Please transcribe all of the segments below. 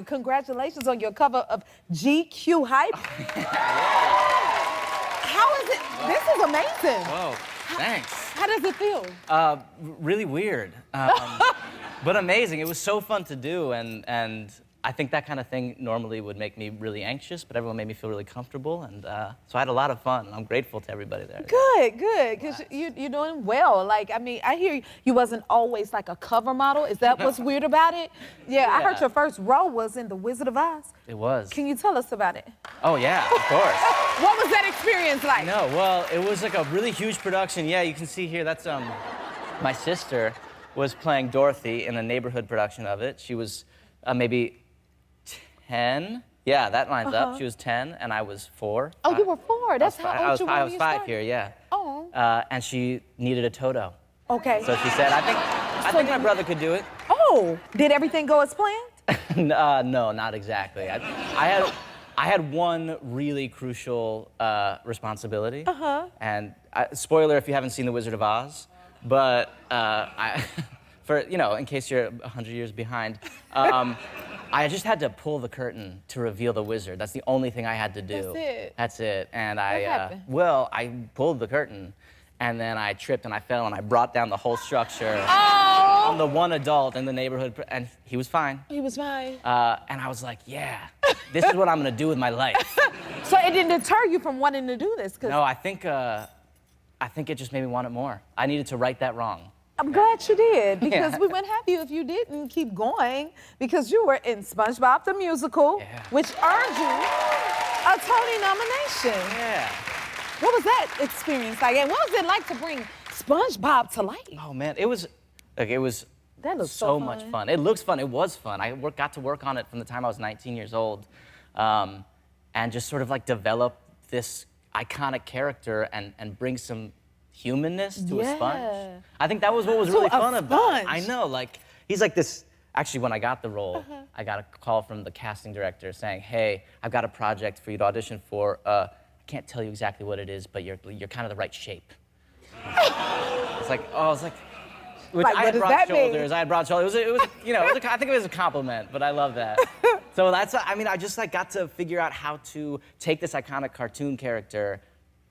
Congratulations on your cover of GQ Hype. How is it? This is amazing. Whoa, thanks. How does it feel? Really weird, but amazing. It was so fun to do, and I think that kind of thing normally would make me really anxious, but everyone made me feel really comfortable, and so I had a lot of fun. I'm grateful to everybody there. Good, because you're doing well. Like, I mean, I hear you wasn't always like a cover model. Is that what's weird about it? Yeah, I heard your first role was in The Wizard of Oz. It was. Can you tell us about it? Oh, yeah, of course. What was that experience like? No, well, it was like a really huge production. Yeah, you can see here, that's, my sister was playing Dorothy in a neighborhood production of it. She was maybe 10. Yeah, that lines up. She was 10 and I was 4. Oh, you were 4. That's how old you were when you started. I was 5 here, yeah. Oh. And she needed a Toto. Okay. So she said, I think my brother could do it. Oh, did everything go as planned? No, not exactly. I had one really crucial responsibility. And spoiler if you haven't seen The Wizard of Oz, but for, you know, in case you're 100 years behind, I just had to pull the curtain to reveal the wizard. That's the only thing I had to do. That's it. That's it. And What happened? well, I pulled the curtain, and then I tripped and I fell and I brought down the whole structure on the one adult in the neighborhood, and he was fine. He was fine. And I was like, yeah, this is what I'm gonna do with my life. So it didn't deter you from wanting to do this? No, I think it just made me want it more. I needed to right that wrong. I'm glad you did, because we wouldn't have you if you didn't keep going, because you were in SpongeBob The Musical, which earned you a Tony nomination. Yeah. What was that experience like? And what was it like to bring SpongeBob to life? Oh man, it was That looks so much fun. It looks fun. It was fun. I got to work on it from the time I was 19 years old, and just sort of like develop this iconic character and bring some humanness to a sponge. I think that was what was really fun about it. I know, like, he's like this. Actually, when I got the role, I got a call from the casting director saying, "Hey, I've got a project for you to audition for. I can't tell you exactly what it is, but you're kind of the right shape." It's like, oh, it's like. Which Like, I what had does broad that shoulders. mean? I had broad shoulders. It was you know, I think it was a compliment, but I love that. So that's, I mean, I just like got to figure out how to take this iconic cartoon character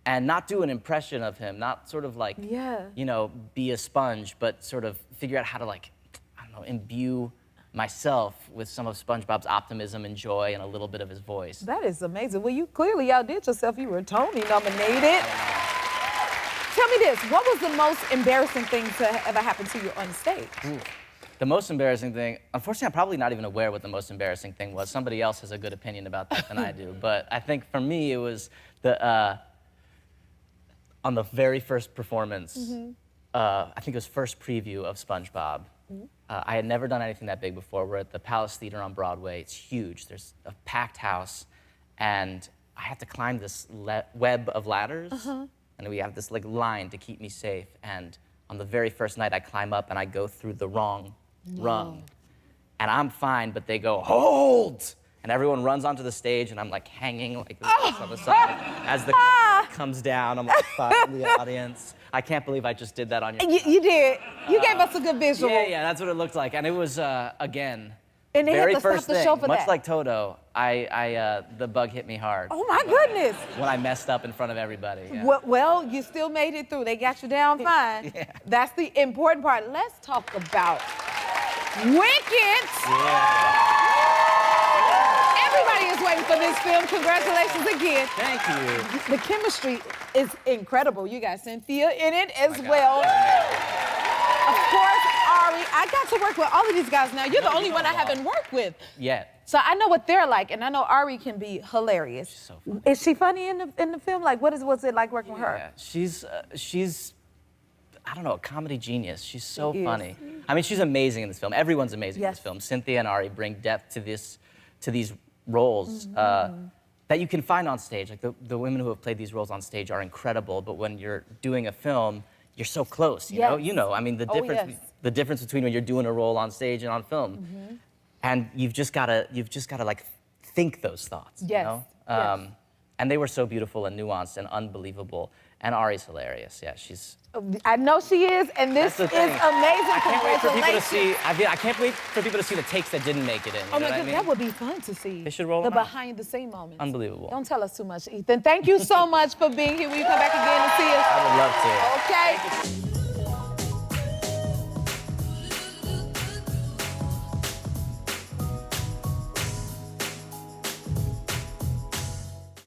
and not do an impression of him, not sort of like, you know, be a sponge, but sort of figure out how to, like, I don't know, imbue myself with some of SpongeBob's optimism and joy and a little bit of his voice. That is amazing. Well, you clearly outdid yourself. You were Tony nominated. Tell me this, what was the most embarrassing thing to ever happen to you on stage? Ooh. The most embarrassing thing, unfortunately, I'm probably not even aware what the most embarrassing thing was. Somebody else has a good opinion about that than I do. But I think for me, it was on the very first performance, I think it was first preview of SpongeBob. I had never done anything that big before. We're at the Palace Theater on Broadway. It's huge. There's a packed house. And I had to climb this web of ladders. And we have this like line to keep me safe. And on the very first night, I climb up and I go through the wrong rung. And I'm fine, but they go, hold! And everyone runs onto the stage, and I'm like hanging like this on the side. As the comes down, I'm like in the audience. I can't believe I just did that on your You did. You gave us a good visual. Yeah, that's what it looked like. And it was, again, and they very had to first stop the thing, show for much that. like Toto, the bug hit me hard. Oh my goodness. When I messed up in front of everybody. Yeah. Well, you still made it through. They got you down fine. That's the important part. Let's talk about Wicked. Everybody is waiting for this film. Congratulations again. Thank you. The chemistry is incredible. You got Cynthia in it as well. Of course, Ari. I got to work with all of these guys now. You're the only one I haven't worked with. Yet. So I know what they're like, and I know Ari can be hilarious. She's so funny. Is she funny in the film? Like, what's it like working with her? She's I don't know, a comedy genius. She's so funny. I mean, she's amazing in this film. Everyone's amazing in this film. Cynthia and Ari bring depth to these roles that you can find on stage. Like the women who have played these roles on stage are incredible, but when you're doing a film, you're so close. You know. You know. I mean, the difference between when you're doing a role on stage and on film, and you've just gotta like think those thoughts. You know? And they were so beautiful and nuanced and unbelievable. And Ari's hilarious. Yeah, she's. I know she is, and this is amazing. I can't wait for people to Congratulations. see. I can't wait for people to see the takes that didn't make it in. You Oh know my what I God, mean? that would be fun to see. They should roll the them out. behind the scene moments. Unbelievable. Don't tell us too much, Ethan. Thank you so much for being here. Will you come back again and see us? I would love to. Okay.